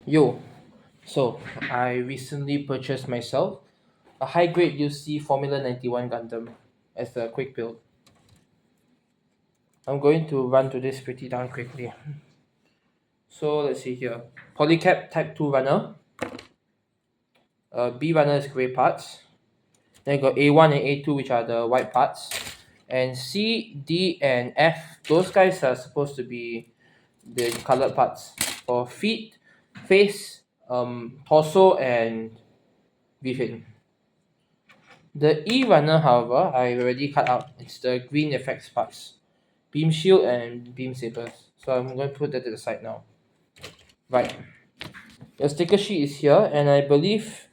Yo, so I recently purchased myself a high grade UC Formula 91 Gundam as a quick build. I'm going to run to this pretty darn quickly. So let's see here. Polycap Type 2 runner. B runner is grey parts. Then got A1 and A2 which are the white parts. And C, D, and F, those guys are supposed to be the colored parts. For feet, face, torso, and vision. The E runner, however, I already cut out. It's the green effects parts. Beam shield and beam sabers. So I'm going to put that to the side now. Right. Your sticker sheet is here, and I believe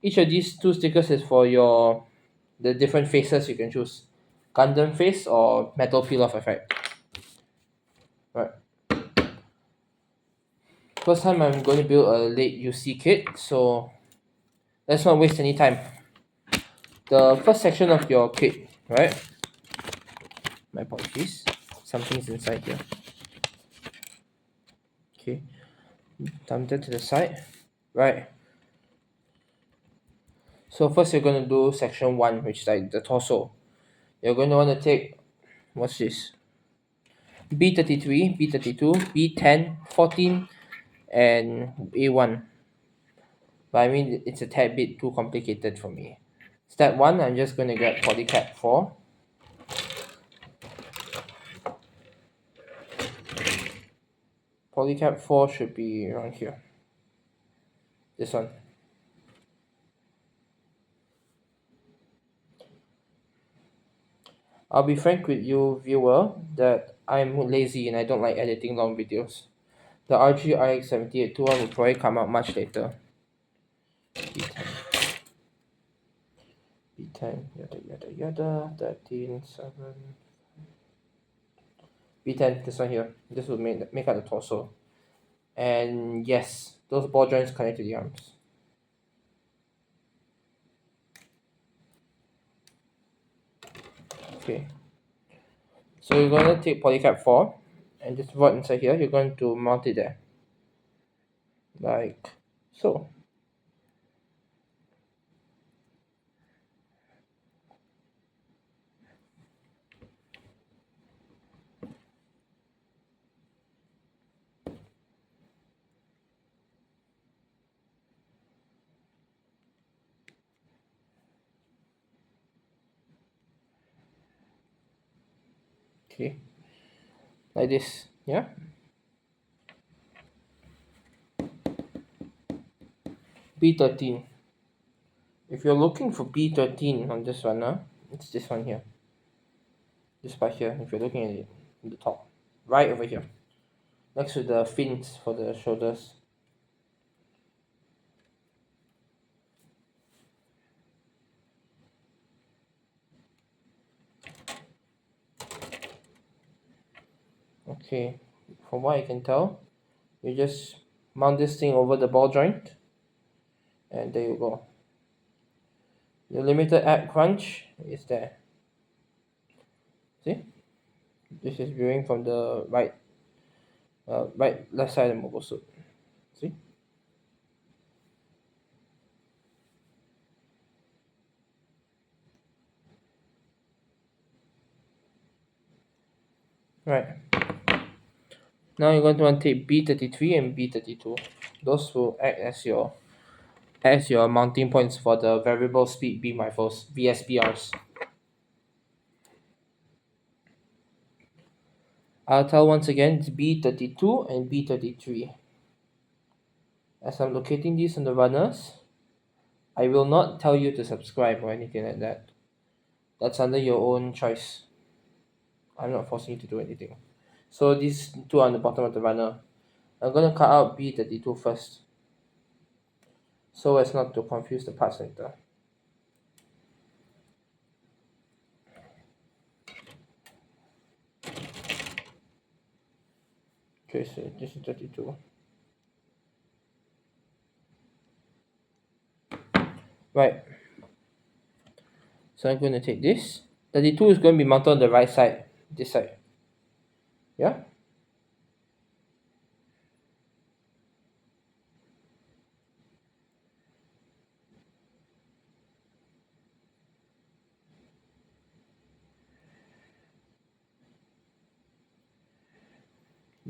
each of these two stickers is for the different faces you can choose. Gundam face or metal peel off effect. Right. First time I'm going to build a late UC kit, so let's not waste any time. The first section of your kit, right? My apologies. Something's inside here. Okay. Dump that to the side. Right. So first you're going to do section 1, which is like the torso. You're going to want to take, what's this? B33, B32, B10, 14, and A1. But I mean, it's a tad bit too complicated for me. Step 1, I'm just going to get polycap 4. Polycap 4 should be around here. This one. I'll be frank with you, viewer, that I'm lazy and I don't like editing long videos. The RGIX 7821 will probably come out much later. B10, B10, yada yada yada, 13, 7. B10, this one here. This will make up the torso. And yes, those ball joints connect to the arms. Okay. So you're going to take polycap 4 and this rod inside here, you're going to mount it there. Like so. Okay. Like this. Yeah? B13. If you're looking for B13 on this runner, it's this one here. This part here, if you're looking at it in the top. Right over here. Next to the fins for the shoulders. Okay. From what I can tell, you just mount this thing over the ball joint. And there you go. The limited app crunch is there. See? This is viewing from the left side of the mobile suit. See? Right. Now you're going to want to take B33 and B32. Those will act as your mounting points for the variable speed beam rifles, VSBRs. I'll tell once again, it's B32 and B33. As I'm locating these on the runners, I will not tell you to subscribe or anything like that. That's under your own choice. I'm not forcing you to do anything. So these two are on the bottom of the runner. I'm going to cut out B32 first, so as not to confuse the parts later. Okay, so this is 32. Right. So I'm going to take this. 32 is going to be mounted on the right side, this side. Yeah?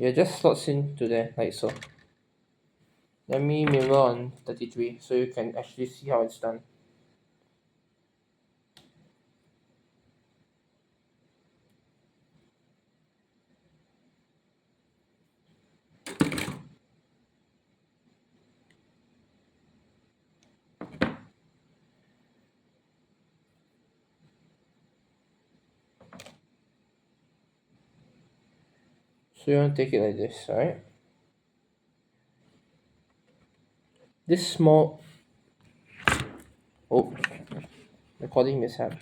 it just slots into there like so. Let me mirror on 33 so you can actually see how it's done. So you want to take it like this, alright? This small, oh, recording mishap.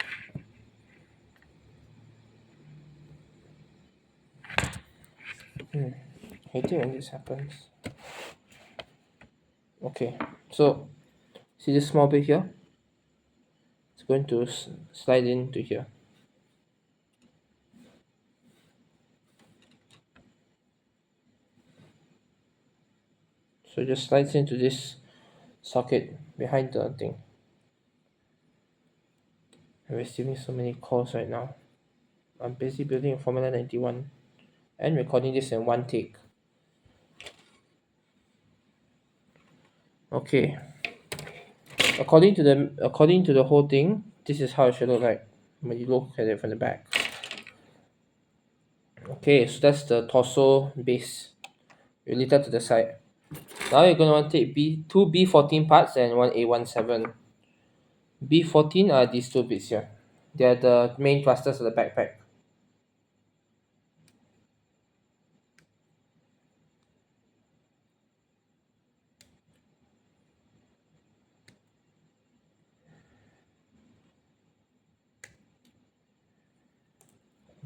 Hate it when this happens. Okay, so see this small bit here? It's going to slide into here. So it just slides into this socket behind the thing. I'm receiving so many calls right now. I'm busy building a Formula 91 and recording this in one take. Okay. According to the whole thing, this is how it should look like when you look at it from the back. Okay, so that's the torso base related to the side. Now you're gonna want to take two B14 parts and one A17. B14 are these two bits here. They're the main thrusters of the backpack.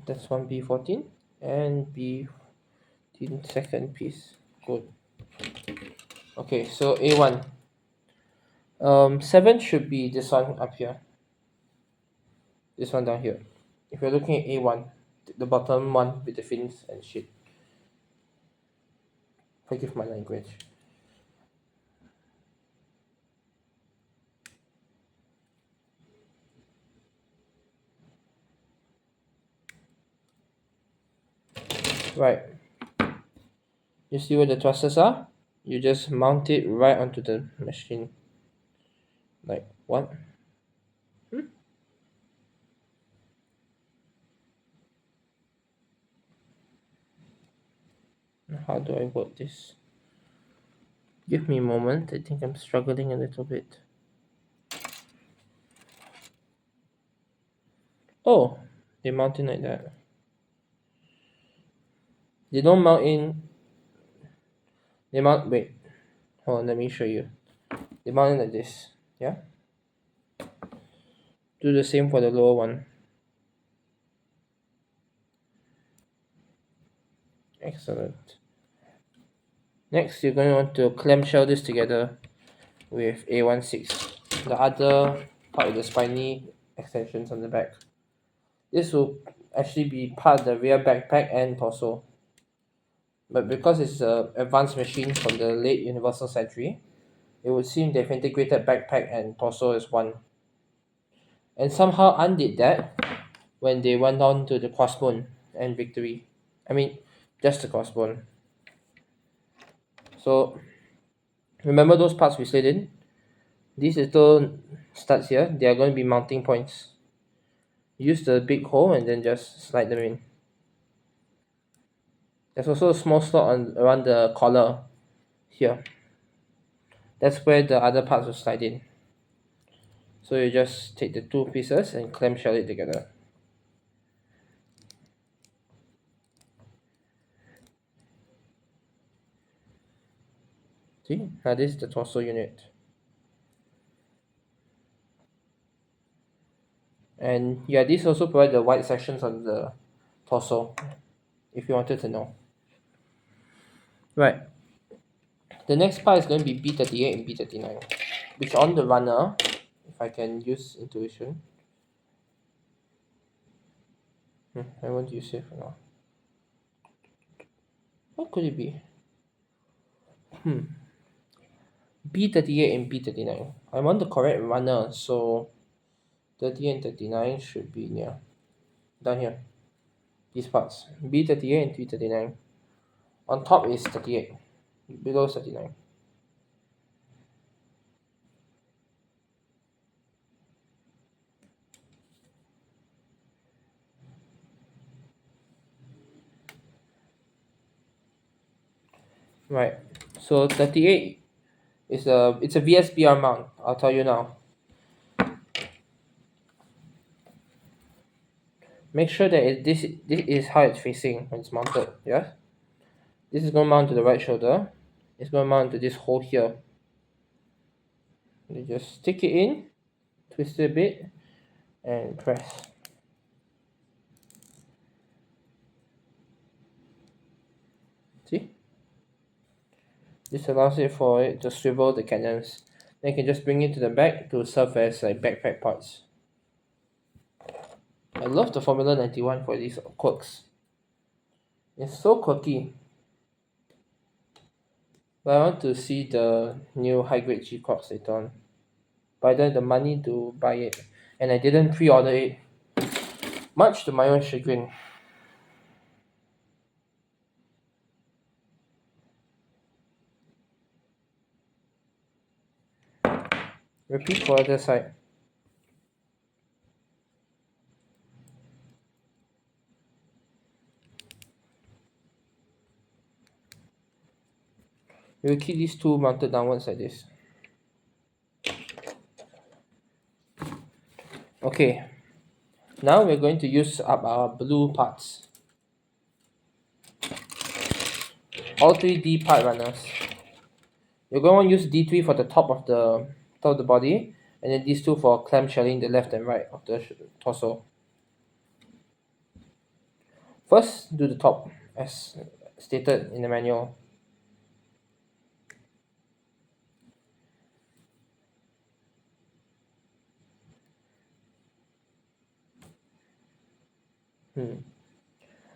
That's one B14 and B14 second piece. Good. Okay, so A1. 7 should be this one up here. This one down here. If you're looking at A1, the bottom one with the fins and shit. Forgive my language. Right. You see where the thrusters are? You just mount it right onto the machine. Like what? How do I work this? Give me a moment. I think I'm struggling a little bit. Oh, they mount in like that. They don't mount in. They mount. Wait. Hold on. Let me show you. They mount in like this. Yeah. Do the same for the lower one. Excellent. Next, you're going to want to clamshell this together with A16, the other part of the spiny extensions on the back. This will actually be part of the rear backpack and torso. But because it's an advanced machine from the late Universal century, it would seem they've integrated backpack and torso as one. And somehow undid that when they went on to the crossbone and victory. I mean, just the crossbone. So, remember those parts we slid in? These little studs here, they are going to be mounting points. Use the big hole and then just slide them in. There's also a small slot around the collar here. That's where the other parts will slide in. So you just take the two pieces and clamshell it together. See, now this is the torso unit. And yeah, these also provide the white sections on the torso, if you wanted to know. Right. The next part is going to be B38 and B39, which on the runner, if I can use intuition. I won't use it for now. What could it be? B38 and B39. I'm on the correct runner, so 30 and 39 should be near. Down here. These parts. B38 and B39. On top is 38, below 39. Right. So 38 is it's a VSBR mount. I'll tell you now. Make sure that this is how it's facing when it's mounted. Yeah. This is going to mount to the right shoulder. It's going to mount to this hole here. You just stick it in, twist it a bit, and press. See? This allows it for it to swivel the cannons. Then you can just bring it to the back to serve as like backpack parts. I love the Formula 91 for these quirks. It's so quirky. But I want to see the new high-grade G-Crocs later on. But I don't have the money to buy it. And I didn't pre-order it. Much to my own chagrin. Repeat for other side. We will keep these two mounted downwards like this. Okay. Now we're going to use up our blue parts. All three D part runners. You're going to use D3 for the top of the body, and then these two for clamshelling the left and right of the torso. First, do the top, as stated in the manual.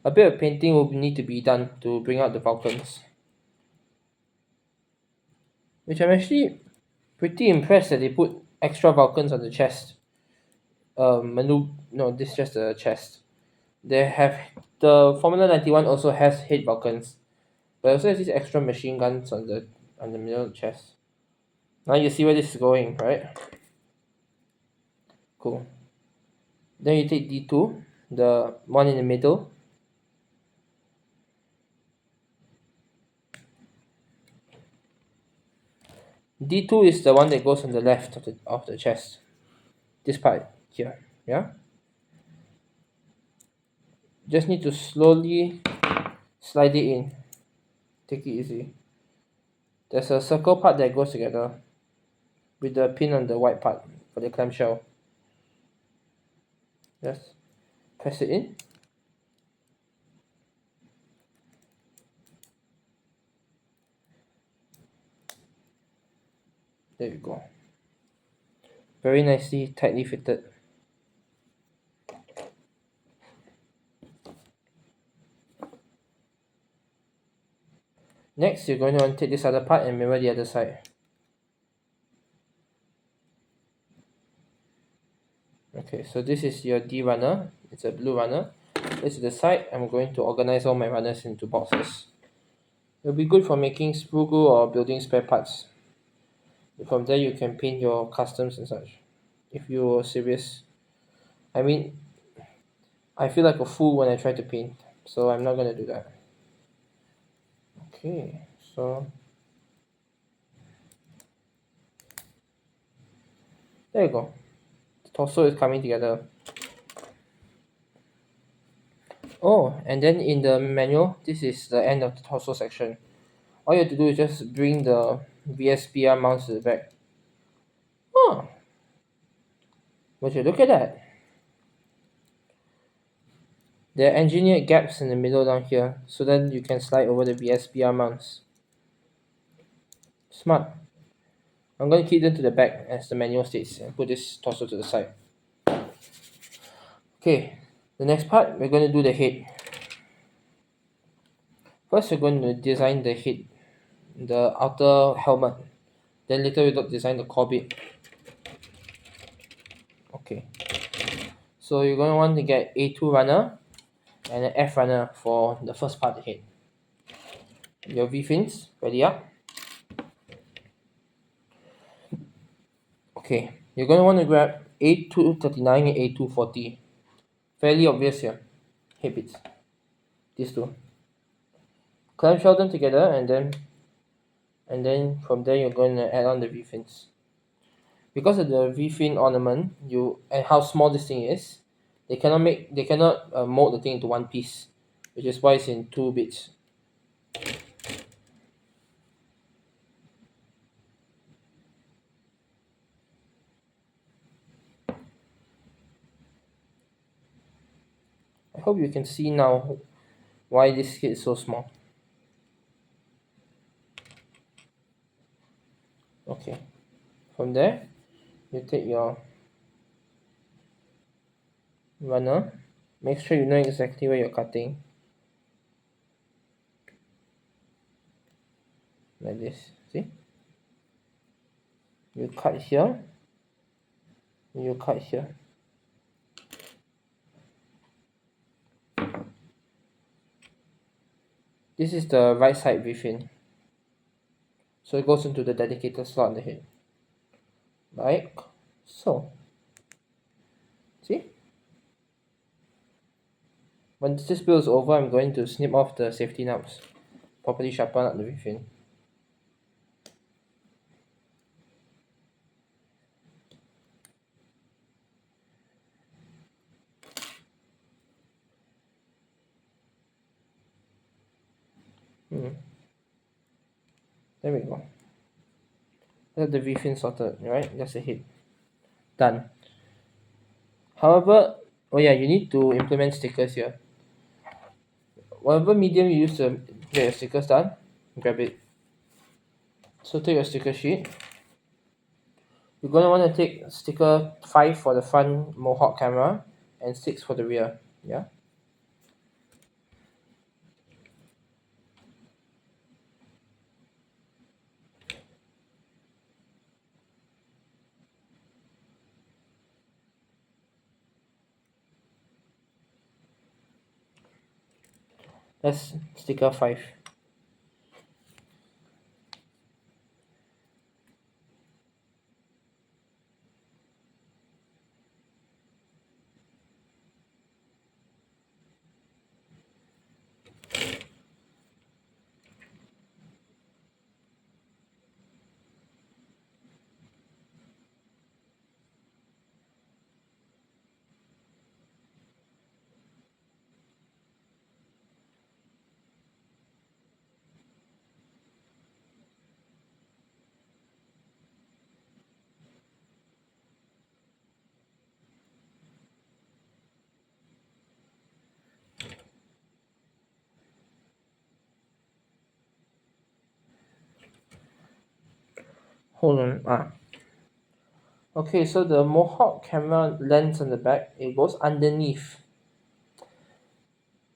A bit of painting will need to be done to bring out the Vulcans. Which I'm actually pretty impressed that they put extra Vulcans on the chest. No, this is just the chest. The Formula 91 also has head Vulcans, but also has these extra machine guns on the middle of the chest. Now you see where this is going, right? Cool. Then you take D2, the one in the middle. D2 is the one that goes on the left of the chest. This part here, yeah? Just need to slowly slide it in. Take it easy. There's a circle part that goes together with the pin on the white part for the clamshell. Just press it in. There you go. Very nicely, tightly fitted. Next, you're going to want to take this other part and mirror the other side. Okay, so this is your D runner. It's a blue runner. This is the side. I'm going to organize all my runners into boxes. It'll be good for making sprue glue or building spare parts. From there, you can paint your customs and such. If you're serious. I mean, I feel like a fool when I try to paint, so I'm not gonna do that. Okay, so there you go. The torso is coming together. Oh, and then in the manual, this is the end of the torso section. All you have to do is just bring the VSPR mounts to the back. Oh, would you look at that? There are engineered gaps in the middle down here, so then you can slide over the VSPR mounts. Smart. I'm going to keep them to the back as the manual states and put this torso to the side. Okay, the next part, we're going to do the head. First, we're going to design the head, the outer helmet. Then later we'll design the corbett. Okay. So you're going to want to get A2 runner and an F runner for the first part of the head. your V-fins, ready up. Okay, you're going to want to grab A239 and A240. Fairly obvious here. Head bits. These two. Clamshell them together, and then from there you're going to add on the V-fins. Because of the V-fin ornament, and how small this thing is, they cannot mold the thing into one piece, which is why it's in two bits. I hope you can see now why this kit is so small. Okay, from there you take your runner. Make sure you know exactly where you're cutting. Like this, see? You cut here, you cut here. This is the right side V-fin. So it goes into the dedicated slot in the head. Like so. See? Once this build is over, I'm going to snip off the safety knobs. Properly sharpen up the V-fin. There we go. That's the V-fin sorted, right? That's the head. Done. However, oh yeah, you need to implement stickers here. Whatever medium you use to get your stickers done, grab it. So take your sticker sheet. You're gonna want to take sticker 5 for the front Mohawk camera and 6 for the rear. Yeah. That's sticker 5. Hold on. Okay, so the Mohawk camera lens on the back, it goes underneath.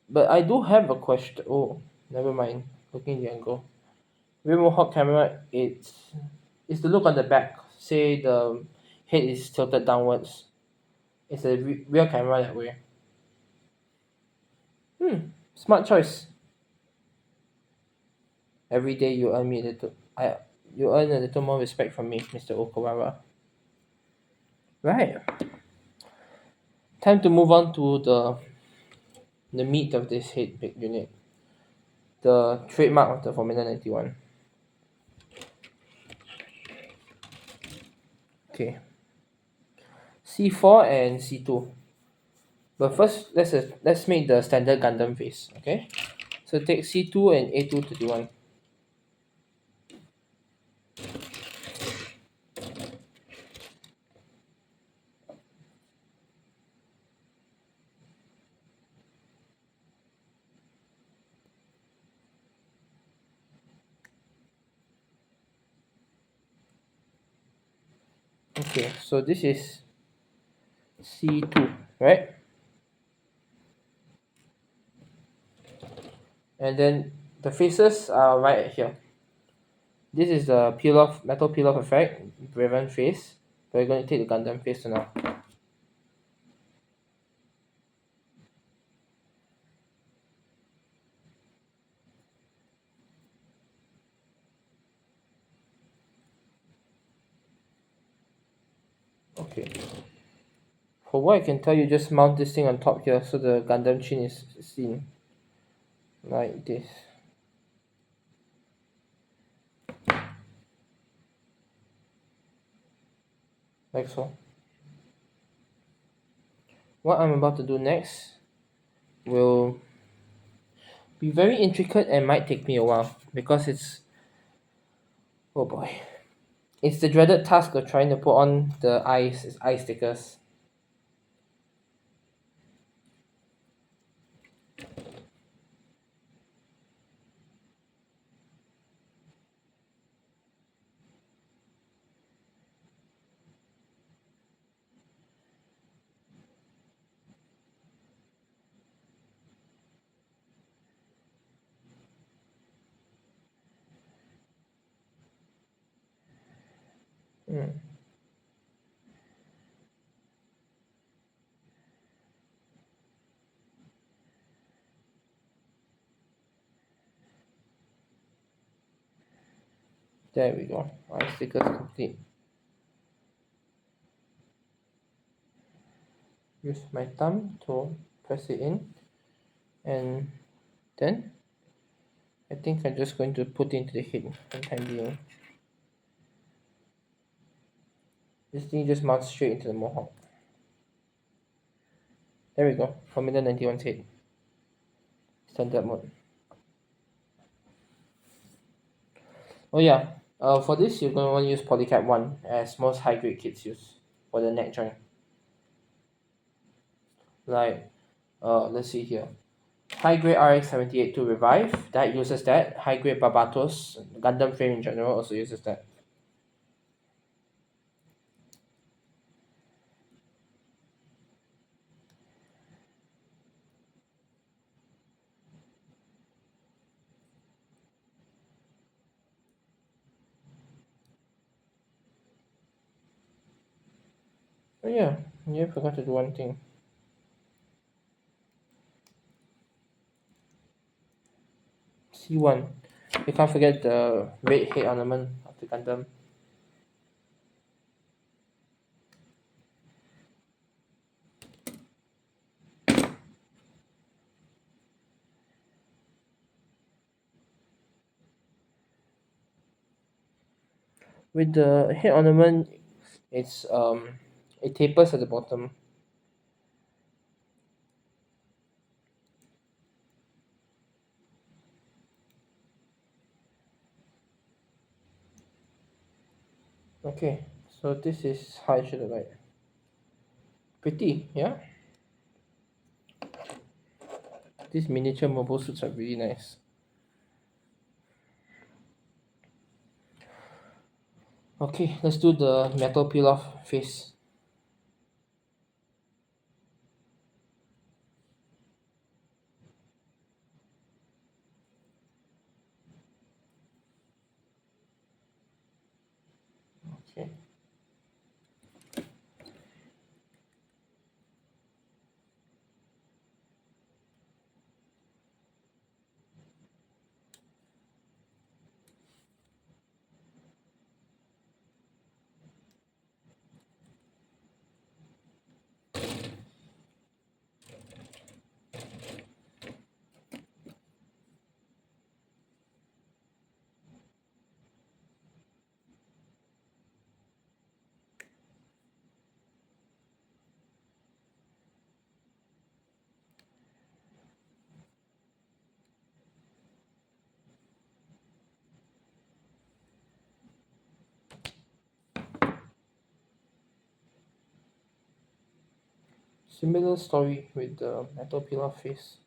But I do have a question. Oh, never mind. Looking at the angle. Rear Mohawk camera, it's the look on the back. Say the head is tilted downwards. It's a rear camera that way. Smart choice. Every day you earn me a little. You earn a little more respect from me, Mr. Okawara. Right. Time to move on to the meat of this head big unit. The trademark of the Formula 91. Okay. C4 and C2. But first, let's make the standard Gundam face. Okay. So take C2 and A231. Okay, so this is C2, right? And then the faces are right here. This is the metal peel off effect, Raven face. We're going to take the Gundam face now. Okay. For what I can tell you, just mount this thing on top here so the Gundam chin is seen. Like this. Like so. What I'm about to do next will be very intricate and might take me a while because it's, oh boy, it's the dreaded task of trying to put on the eye stickers. Hmm. There we go. Eye stickers complete. Use my thumb to press it in, and then I think I'm just going to put it into the head for the time being. This thing just mounts straight into the mohawk. There we go. Formula 91's head. Standard mode. Oh yeah. For this you're gonna want to use Polycap 1 as most high grade kits use for the neck joint. Like let's see here. High grade RX-78 to revive, that uses that. High grade Barbatos, Gundam frame in general also uses that. Oh yeah, I forgot to do one thing. C1. You can't forget the red head ornament of the Gundam. With the head ornament, it's it tapers at the bottom. Okay, so this is how it should look like. Pretty, yeah? These miniature mobile suits are really nice. Okay, let's do the metal peel off face. Okay. Similar story with the metal peel off face.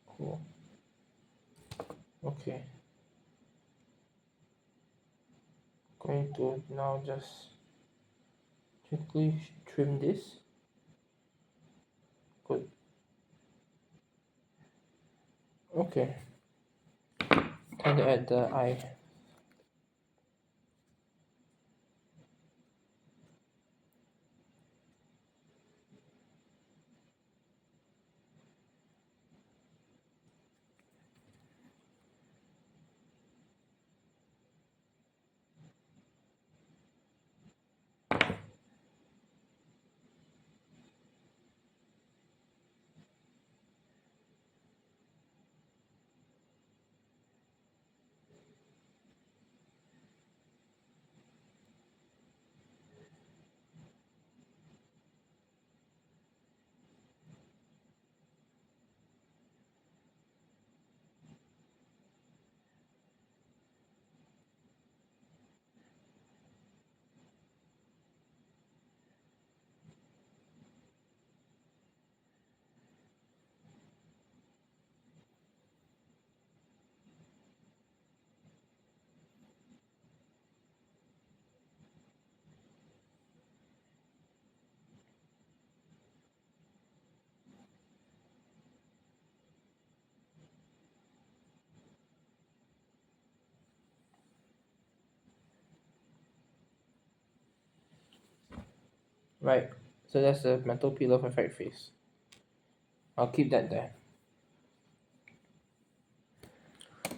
Cool. Okay. Going to now just gently trim this. Good. Okay. Time to add the eye. Right. So that's the metal pillar perfect face. I'll keep that there.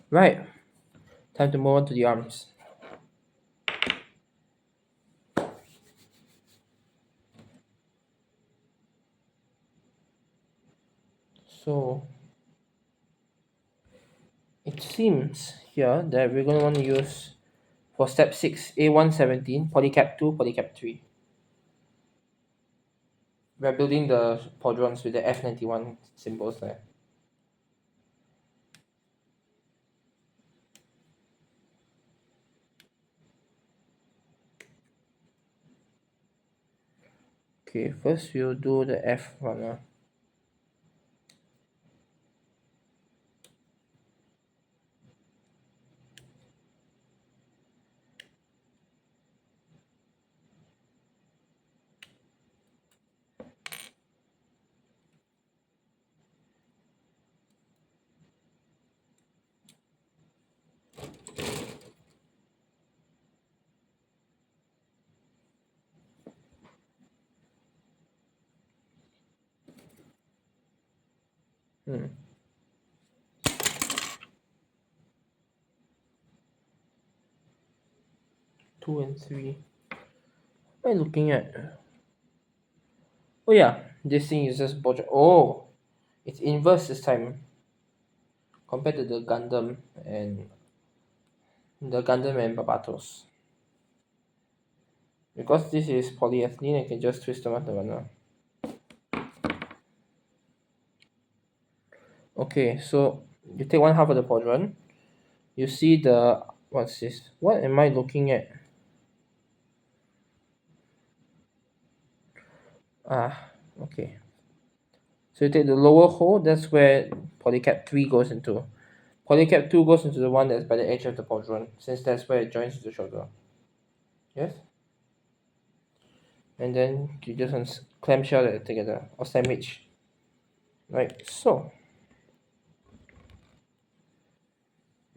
Right. Time to move on to the arms. So it seems here that we're going to want to use for step 6 A117 polycap 2 polycap 3. We're building the pauldrons with the F91 symbols there. Okay, first we'll do the F runner. Hmm. 2 and 3. What am I looking at? Oh yeah, this thing uses Bodge. Oh, it's inverse this time compared to the Gundam and Barbatos. Because this is polyethylene, I can just twist them out the runner. Okay, so you take one half of the pauldron. You see the what's this? What am I looking at? Okay. So you take the lower hole, that's where polycap 3 goes into. Polycap 2 goes into the one that's by the edge of the pauldron, since that's where it joins the shoulder. Yes? And then you just want to clamshell it together, or sandwich. Right, so.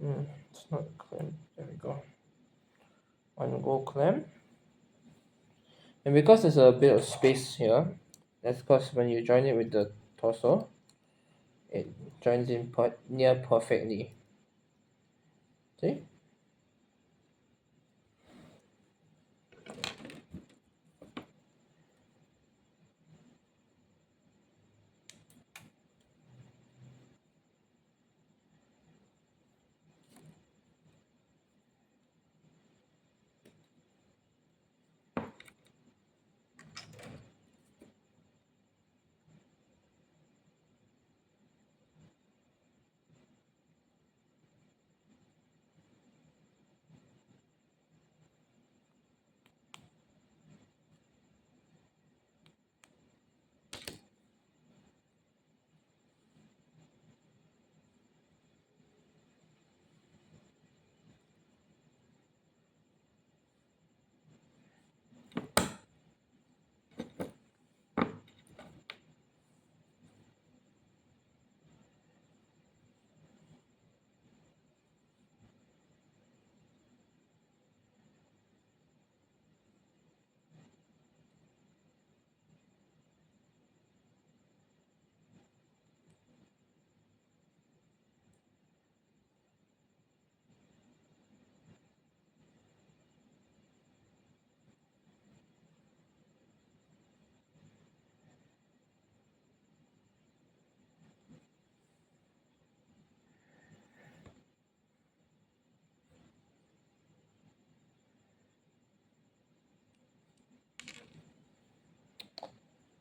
It's not clamp. There we go. One go clamp. And because there's a bit of space here, that's because when you join it with the torso, it joins in near perfectly. See?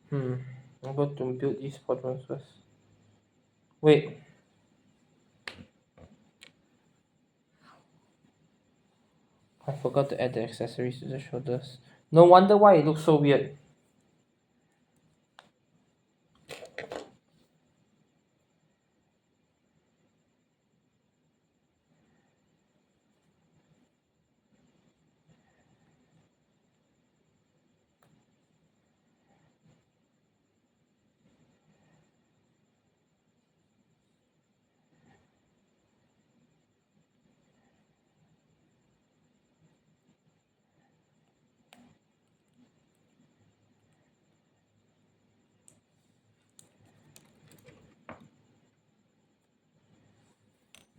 I'm going to build these quadrants first. Wait. I forgot to add the accessories to the shoulders. No wonder why it looks so weird.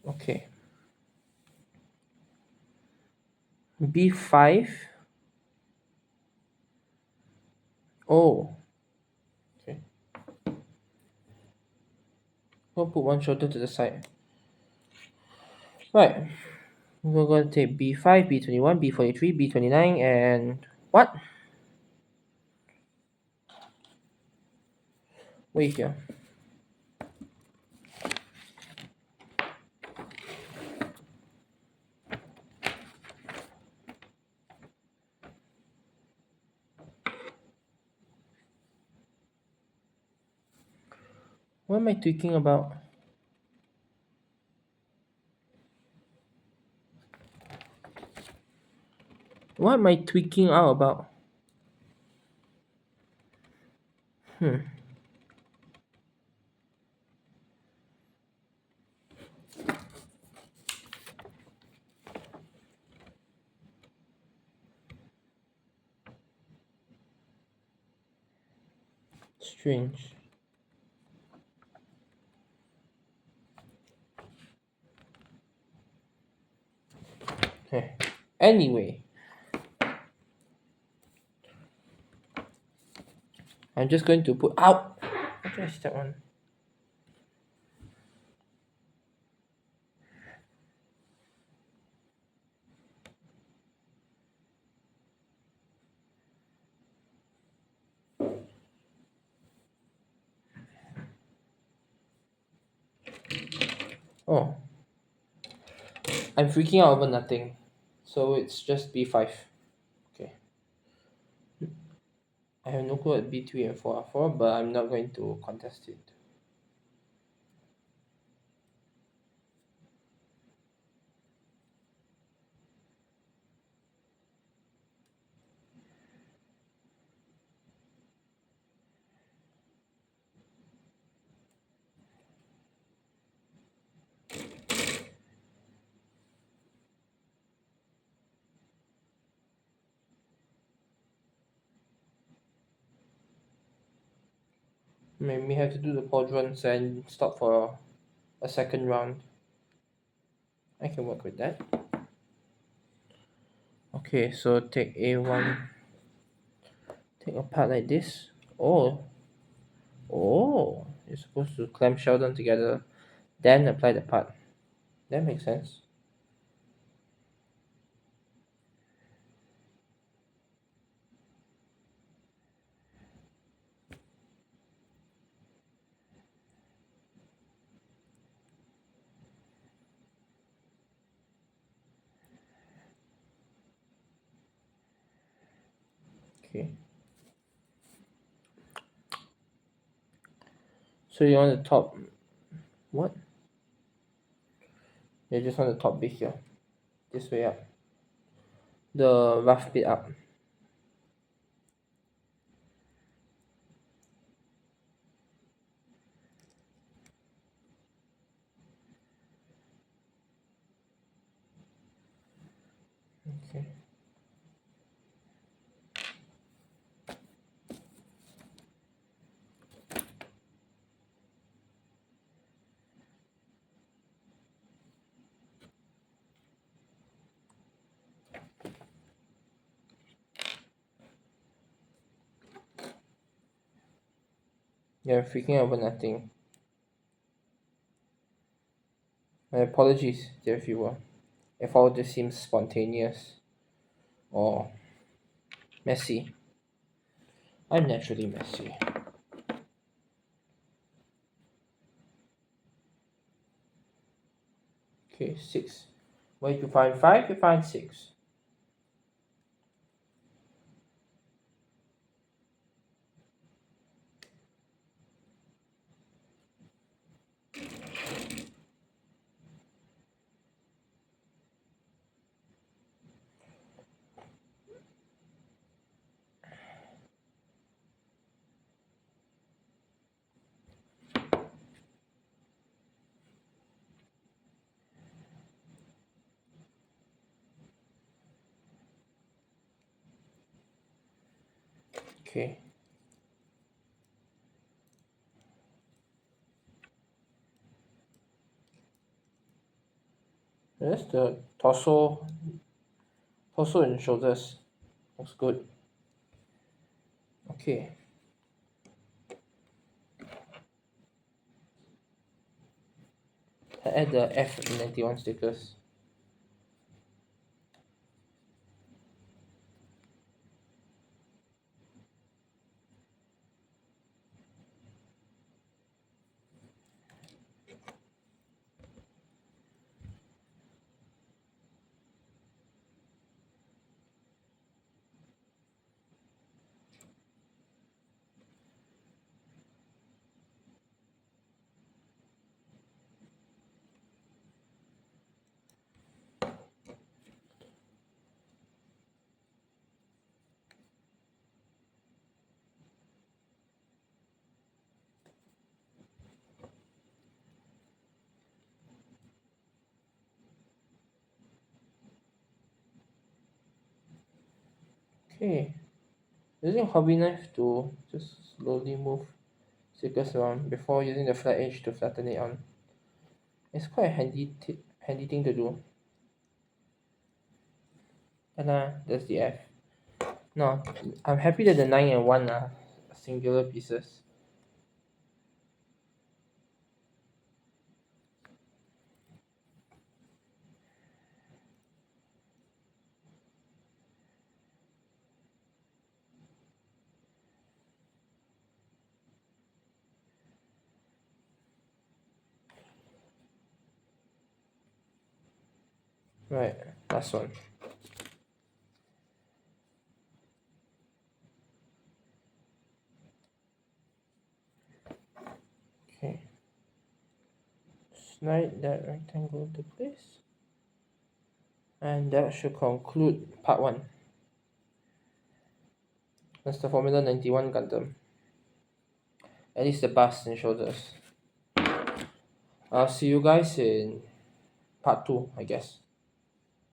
Okay. B5. Oh. Okay. We'll put one shoulder to the side. Right. We're going to take B5, B21, B43, B29, and what? Wait here. What am I tweaking about? What am I tweaking out about? Strange. Okay. Anyway, I'm just going to put out. What did I step on? Oh, I'm freaking out over nothing. So it's just B5. Okay. I have no clue what B3 and 4 are for, but I'm not going to contest it. Maybe have to do the pauldrons and stop for a second round. I can work with that. Okay, so take A1, take a part like this. Oh, you're supposed to clamshell them together, then apply the part. That makes sense. Okay. So you want the top, what? You just want the top bit here. This way up. The rough bit up. Okay. You're freaking out over nothing. My apologies, dear viewer, if all this seems spontaneous or messy. I'm naturally messy. Okay, 6. Where you find 5, you find 6. Okay. There's the torso and shoulders. Looks good. Okay. I add the F91 stickers. Okay. Using hobby knife to just slowly move stickers around before using the flat edge to flatten it on. It's quite a handy thing to do. And that's the F. No, I'm happy that the 9 and 1 are singular pieces. Right, last one. Okay. Slide that rectangle into place. And that should conclude part 1. That's the Formula 91 Gundam. At least the bust and shoulders. I'll see you guys in part 2, I guess.